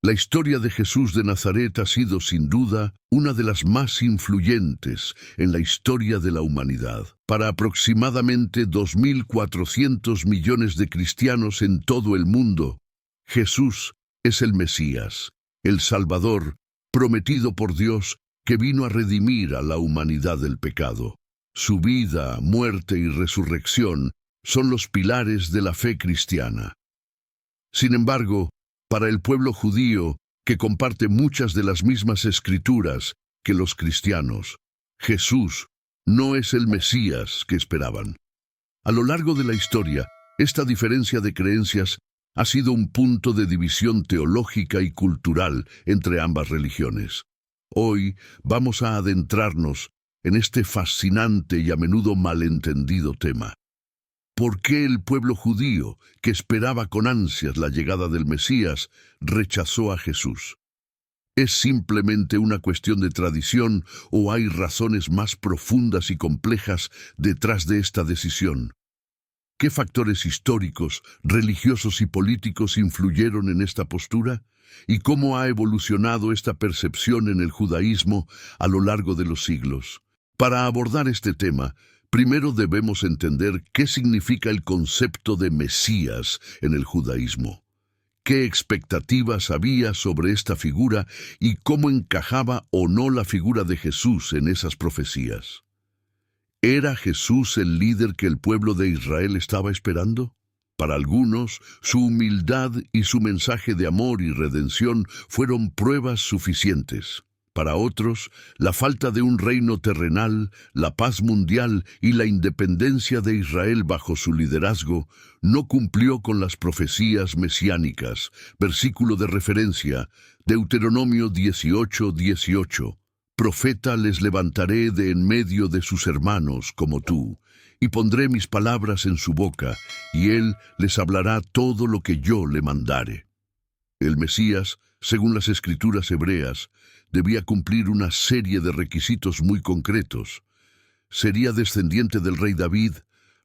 La historia de Jesús de Nazaret ha sido sin duda una de las más influyentes en la historia de la humanidad. Para aproximadamente 2.400 millones de cristianos en todo el mundo, Jesús es el Mesías, el Salvador, prometido por Dios, que vino a redimir a la humanidad del pecado. Su vida, muerte y resurrección son los pilares de la fe cristiana. Sin embargo, para el pueblo judío, que comparte muchas de las mismas escrituras que los cristianos, Jesús no es el Mesías que esperaban. A lo largo de la historia, esta diferencia de creencias ha sido un punto de división teológica y cultural entre ambas religiones. Hoy vamos a adentrarnos en este fascinante y a menudo malentendido tema. ¿Por qué el pueblo judío, que esperaba con ansias la llegada del Mesías, rechazó a Jesús? ¿Es simplemente una cuestión de tradición o hay razones más profundas y complejas detrás de esta decisión? ¿Qué factores históricos, religiosos y políticos influyeron en esta postura? ¿Y cómo ha evolucionado esta percepción en el judaísmo a lo largo de los siglos? Para abordar este tema, primero debemos entender qué significa el concepto de Mesías en el judaísmo. ¿Qué expectativas había sobre esta figura y cómo encajaba o no la figura de Jesús en esas profecías? ¿Era Jesús el líder que el pueblo de Israel estaba esperando? Para algunos, su humildad y su mensaje de amor y redención fueron pruebas suficientes. Para otros, la falta de un reino terrenal, la paz mundial y la independencia de Israel bajo su liderazgo no cumplió con las profecías mesiánicas. Versículo de referencia, Deuteronomio 18:18. Profeta les levantaré de en medio de sus hermanos como tú, y pondré mis palabras en su boca, y él les hablará todo lo que yo le mandare. El Mesías, según las escrituras hebreas, debía cumplir una serie de requisitos muy concretos. Sería descendiente del rey David,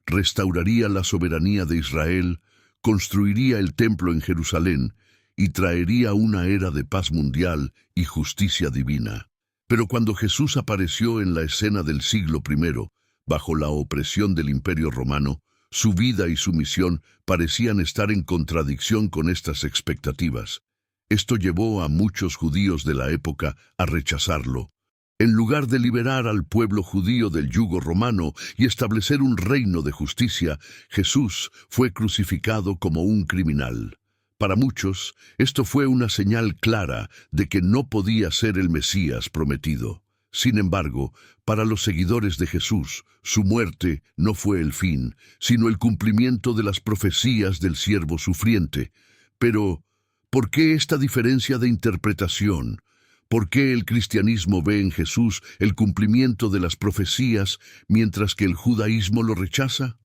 restauraría la soberanía de Israel, construiría el templo en Jerusalén y traería una era de paz mundial y justicia divina. Pero cuando Jesús apareció en la escena del siglo I, bajo la opresión del Imperio Romano, su vida y su misión parecían estar en contradicción con estas expectativas. Esto llevó a muchos judíos de la época a rechazarlo. En lugar de liberar al pueblo judío del yugo romano y establecer un reino de justicia, Jesús fue crucificado como un criminal. Para muchos, esto fue una señal clara de que no podía ser el Mesías prometido. Sin embargo, para los seguidores de Jesús, su muerte no fue el fin, sino el cumplimiento de las profecías del siervo sufriente. Pero, ¿por qué esta diferencia de interpretación? ¿Por qué el cristianismo ve en Jesús el cumplimiento de las profecías, mientras que el judaísmo lo rechaza?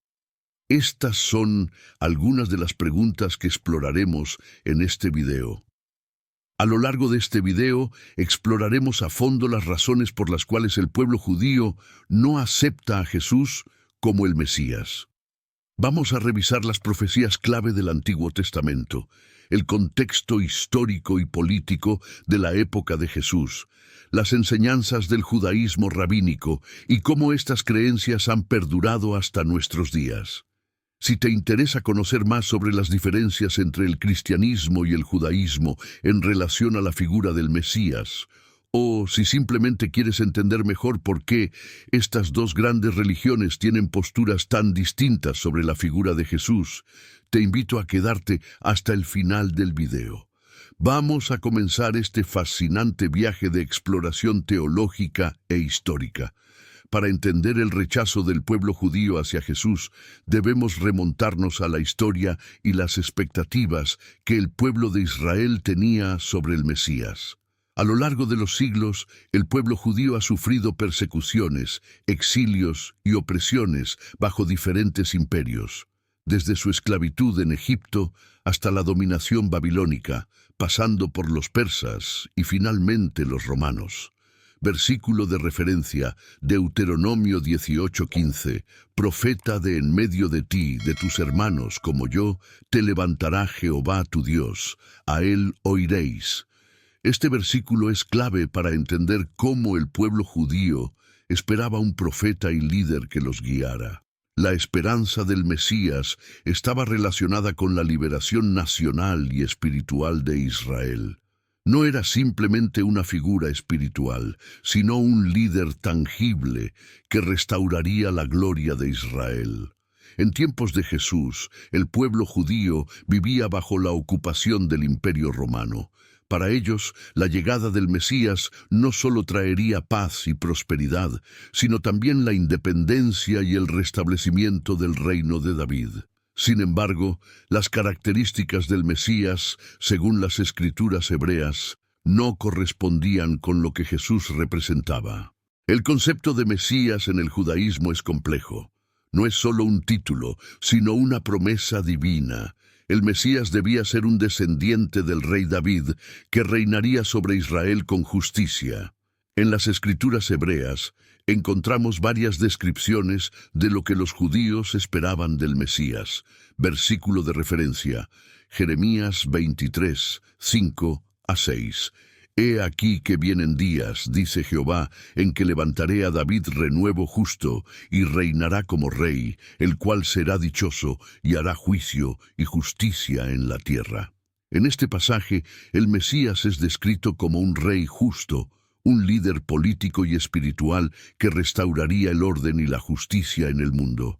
Estas son algunas de las preguntas que exploraremos en este video. A lo largo de este video, exploraremos a fondo las razones por las cuales el pueblo judío no acepta a Jesús como el Mesías. Vamos a revisar las profecías clave del Antiguo Testamento, el contexto histórico y político de la época de Jesús, las enseñanzas del judaísmo rabínico y cómo estas creencias han perdurado hasta nuestros días. Si te interesa conocer más sobre las diferencias entre el cristianismo y el judaísmo en relación a la figura del Mesías, o si simplemente quieres entender mejor por qué estas dos grandes religiones tienen posturas tan distintas sobre la figura de Jesús, te invito a quedarte hasta el final del video. Vamos a comenzar este fascinante viaje de exploración teológica e histórica. Para entender el rechazo del pueblo judío hacia Jesús, debemos remontarnos a la historia y las expectativas que el pueblo de Israel tenía sobre el Mesías. A lo largo de los siglos, el pueblo judío ha sufrido persecuciones, exilios y opresiones bajo diferentes imperios, desde su esclavitud en Egipto hasta la dominación babilónica, pasando por los persas y finalmente los romanos. Versículo de referencia, Deuteronomio 18:15. Profeta de en medio de ti, de tus hermanos como yo, te levantará Jehová tu Dios, a él oiréis. Este versículo es clave para entender cómo el pueblo judío esperaba un profeta y líder que los guiara. La esperanza del Mesías estaba relacionada con la liberación nacional y espiritual de Israel. No era simplemente una figura espiritual, sino un líder tangible que restauraría la gloria de Israel. En tiempos de Jesús, el pueblo judío vivía bajo la ocupación del Imperio Romano. Para ellos, la llegada del Mesías no solo traería paz y prosperidad, sino también la independencia y el restablecimiento del reino de David. Sin embargo, las características del Mesías, según las Escrituras hebreas, no correspondían con lo que Jesús representaba. El concepto de Mesías en el judaísmo es complejo. No es solo un título, sino una promesa divina. El Mesías debía ser un descendiente del rey David, que reinaría sobre Israel con justicia. En las Escrituras hebreas encontramos varias descripciones de lo que los judíos esperaban del Mesías. Versículo de referencia, Jeremías 23, 5-6. He aquí que vienen días, dice Jehová, en que levantaré a David renuevo justo, y reinará como rey, el cual será dichoso, y hará juicio y justicia en la tierra. En este pasaje, el Mesías es descrito como un rey justo, un líder político y espiritual que restauraría el orden y la justicia en el mundo.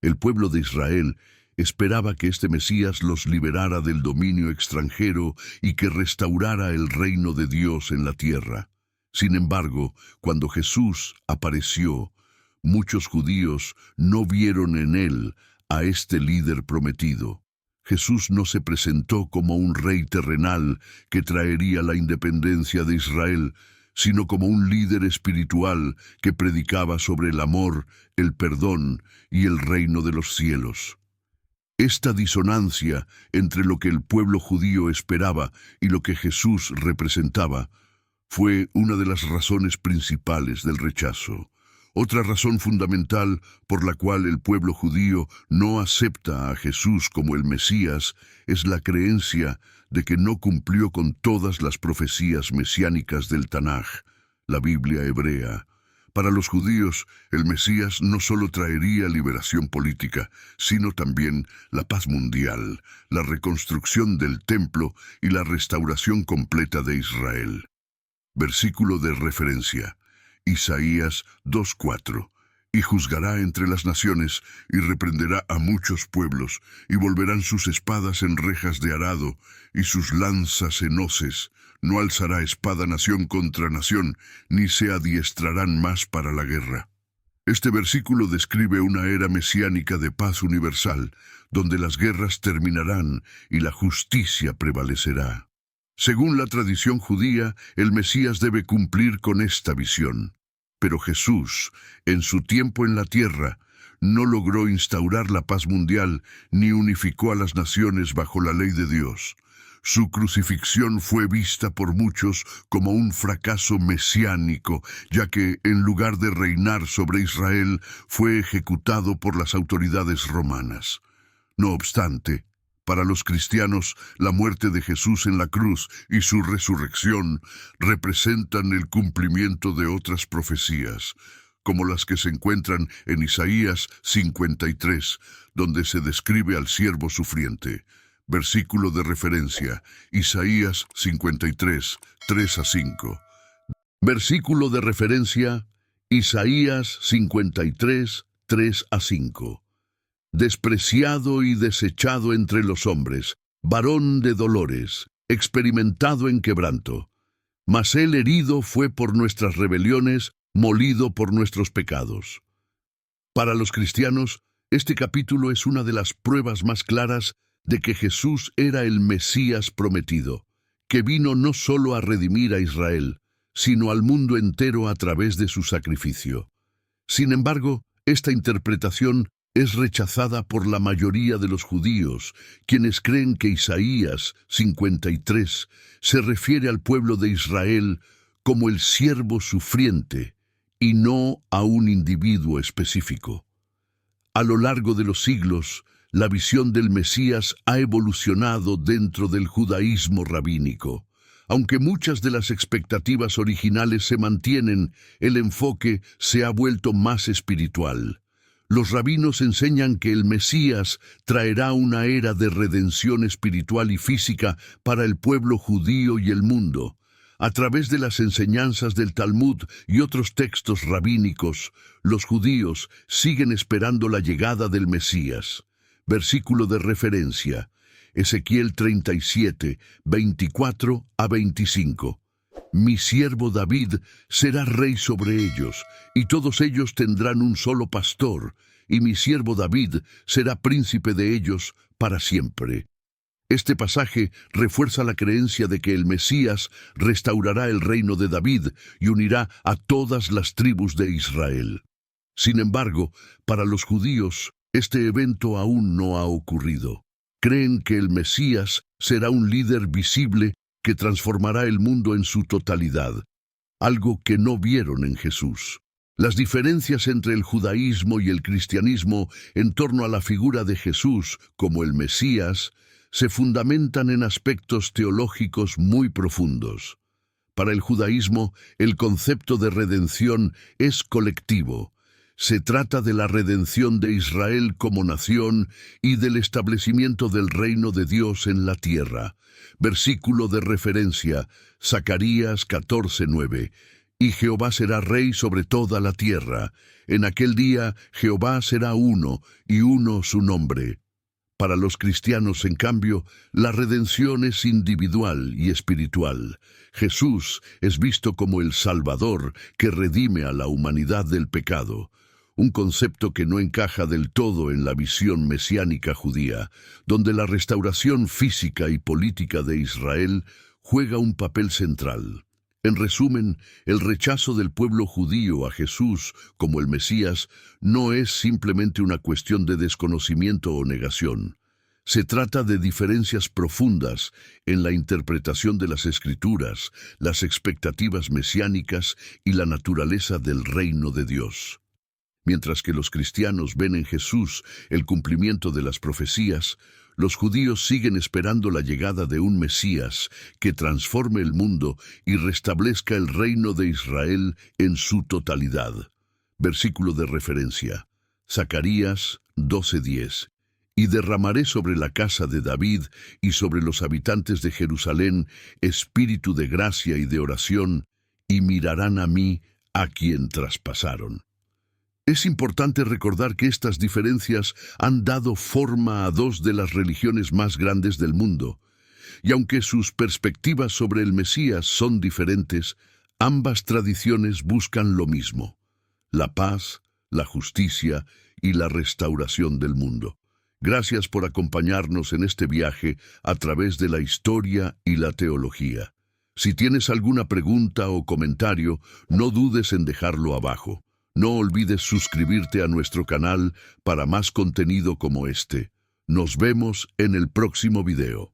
El pueblo de Israel esperaba que este Mesías los liberara del dominio extranjero y que restaurara el reino de Dios en la tierra. Sin embargo, cuando Jesús apareció, muchos judíos no vieron en él a este líder prometido. Jesús no se presentó como un rey terrenal que traería la independencia de Israel, sino como un líder espiritual que predicaba sobre el amor, el perdón y el reino de los cielos. Esta disonancia entre lo que el pueblo judío esperaba y lo que Jesús representaba fue una de las razones principales del rechazo. Otra razón fundamental por la cual el pueblo judío no acepta a Jesús como el Mesías es la creencia de que no cumplió con todas las profecías mesiánicas del Tanaj, la Biblia hebrea. Para los judíos, el Mesías no solo traería liberación política, sino también la paz mundial, la reconstrucción del templo y la restauración completa de Israel. Versículo de referencia, Isaías 2:4. Y juzgará entre las naciones, y reprenderá a muchos pueblos, y volverán sus espadas en rejas de arado, y sus lanzas en hoces. No alzará espada nación contra nación, ni se adiestrarán más para la guerra. Este versículo describe una era mesiánica de paz universal, donde las guerras terminarán y la justicia prevalecerá. Según la tradición judía, el Mesías debe cumplir con esta visión. Pero Jesús, en su tiempo en la tierra, no logró instaurar la paz mundial ni unificó a las naciones bajo la ley de Dios. Su crucifixión fue vista por muchos como un fracaso mesiánico, ya que, en lugar de reinar sobre Israel, fue ejecutado por las autoridades romanas. No obstante, para los cristianos, la muerte de Jesús en la cruz y su resurrección representan el cumplimiento de otras profecías, como las que se encuentran en Isaías 53, donde se describe al siervo sufriente. Versículo de referencia, Isaías 53, 3-5. Versículo de referencia, Isaías 53, 3-5. Despreciado y desechado entre los hombres, varón de dolores, experimentado en quebranto. Mas él herido fue por nuestras rebeliones, molido por nuestros pecados. Para los cristianos, este capítulo es una de las pruebas más claras de que Jesús era el Mesías prometido, que vino no solo a redimir a Israel, sino al mundo entero a través de su sacrificio. Sin embargo, esta interpretación es rechazada por la mayoría de los judíos, quienes creen que Isaías 53 se refiere al pueblo de Israel como el siervo sufriente y no a un individuo específico. A lo largo de los siglos, la visión del Mesías ha evolucionado dentro del judaísmo rabínico. Aunque muchas de las expectativas originales se mantienen, el enfoque se ha vuelto más espiritual. Los rabinos enseñan que el Mesías traerá una era de redención espiritual y física para el pueblo judío y el mundo. A través de las enseñanzas del Talmud y otros textos rabínicos, los judíos siguen esperando la llegada del Mesías. Versículo de referencia: Ezequiel 37, 24 a 25. Mi siervo David será rey sobre ellos, y todos ellos tendrán un solo pastor, y mi siervo David será príncipe de ellos para siempre. Este pasaje refuerza la creencia de que el Mesías restaurará el reino de David y unirá a todas las tribus de Israel. Sin embargo, para los judíos, este evento aún no ha ocurrido. Creen que el Mesías será un líder visible que transformará el mundo en su totalidad, algo que no vieron en Jesús. Las diferencias entre el judaísmo y el cristianismo en torno a la figura de Jesús como el Mesías se fundamentan en aspectos teológicos muy profundos. Para el judaísmo, el concepto de redención es colectivo. Se trata de la redención de Israel como nación y del establecimiento del reino de Dios en la tierra. Versículo de referencia, Zacarías 14:9. Y Jehová será rey sobre toda la tierra. En aquel día Jehová será uno, y uno su nombre. Para los cristianos, en cambio, la redención es individual y espiritual. Jesús es visto como el Salvador que redime a la humanidad del pecado. Un concepto que no encaja del todo en la visión mesiánica judía, donde la restauración física y política de Israel juega un papel central. En resumen, el rechazo del pueblo judío a Jesús como el Mesías no es simplemente una cuestión de desconocimiento o negación. Se trata de diferencias profundas en la interpretación de las Escrituras, las expectativas mesiánicas y la naturaleza del reino de Dios. Mientras que los cristianos ven en Jesús el cumplimiento de las profecías, los judíos siguen esperando la llegada de un Mesías que transforme el mundo y restablezca el reino de Israel en su totalidad. Versículo de referencia, Zacarías 12:10. Y derramaré sobre la casa de David y sobre los habitantes de Jerusalén espíritu de gracia y de oración, y mirarán a mí, a quien traspasaron. Es importante recordar que estas diferencias han dado forma a dos de las religiones más grandes del mundo, y aunque sus perspectivas sobre el Mesías son diferentes, ambas tradiciones buscan lo mismo: la paz, la justicia y la restauración del mundo. Gracias por acompañarnos en este viaje a través de la historia y la teología. Si tienes alguna pregunta o comentario, no dudes en dejarlo abajo. No olvides suscribirte a nuestro canal para más contenido como este. Nos vemos en el próximo video.